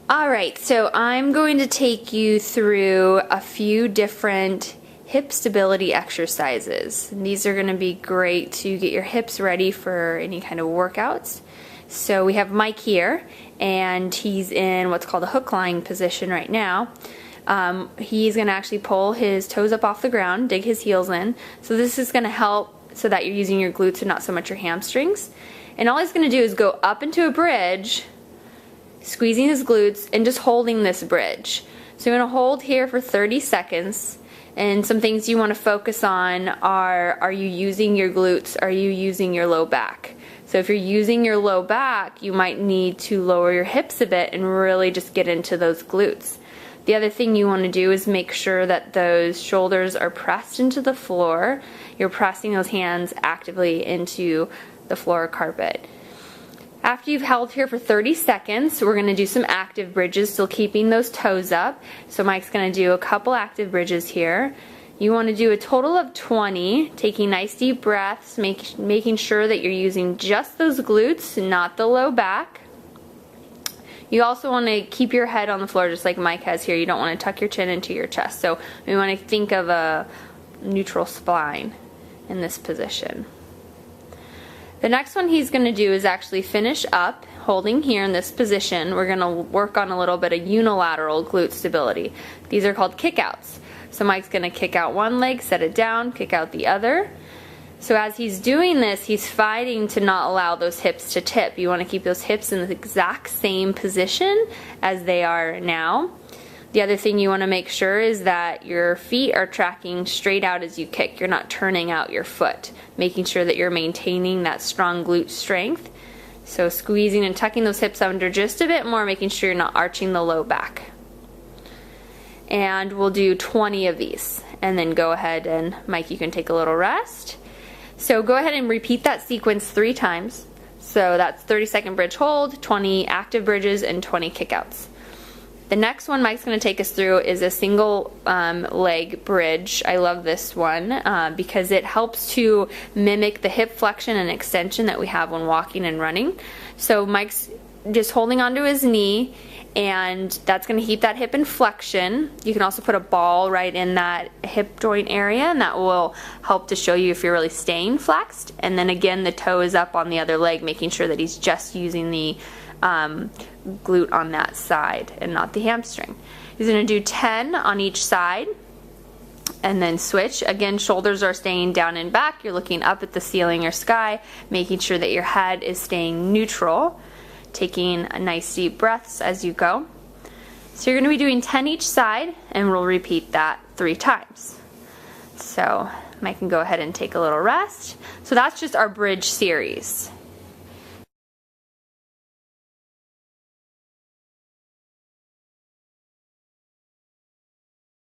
Alright, so I'm going to take you through a few different hip stability exercises. And these are going to be great to get your hips ready for any kind of workouts. So we have Mike here, and he's in what's called a hook lying position right now. He's going to actually pull his toes up off the ground, dig his heels in. So this is going to help so that you're using your glutes and not so much your hamstrings. And all he's going to do is go up into a bridge, squeezing his glutes and just holding this bridge. So you're going to hold here for 30 seconds, and some things you want to focus on are you using your glutes? Are you using your low back? So if you're using your low back, you might need to lower your hips a bit and really just get into those glutes. The other thing you want to do is make sure that those shoulders are pressed into the floor. You're pressing those hands actively into the floor carpet. After you've held here for 30 seconds, we're going to do some active bridges, still keeping those toes up. So Mike's going to do a couple active bridges here. You want to do a total of 20, taking nice deep breaths, making sure that you're using just those glutes, not the low back. You also want to keep your head on the floor just like Mike has here. You don't want to tuck your chin into your chest. So we want to think of a neutral spine in this position. The next one he's going to do is actually finish up holding here in this position. We're going to work on a little bit of unilateral glute stability. These are called kickouts. So Mike's going to kick out one leg, set it down, kick out the other. So as he's doing this, he's fighting to not allow those hips to tip. You want to keep those hips in the exact same position as they are now. The other thing you want to make sure is that your feet are tracking straight out as you kick. You're not turning out your foot, making sure that you're maintaining that strong glute strength. So squeezing and tucking those hips under just a bit more, making sure you're not arching the low back. And we'll do 20 of these. And then go ahead and, Mike, you can take a little rest. So go ahead and repeat that sequence 3 times. So that's 30-second bridge hold, 20 active bridges, and 20 kickouts. The next one Mike's going to take us through is a single leg bridge. I love this one because it helps to mimic the hip flexion and extension that we have when walking and running. So Mike's just holding onto his knee, and that's going to keep that hip in flexion. You can also put a ball right in that hip joint area, and that will help to show you if you're really staying flexed. And then again, the toe is up on the other leg, making sure that he's just using the glute on that side and not the hamstring. He's going to do 10 on each side and then switch. Again, shoulders are staying down and back. You're looking up at the ceiling or sky, making sure that your head is staying neutral, taking nice deep breaths as you go. So you're going to be doing 10 each side, and we'll repeat that 3 times. So Mike can go ahead and take a little rest. So that's just our bridge series.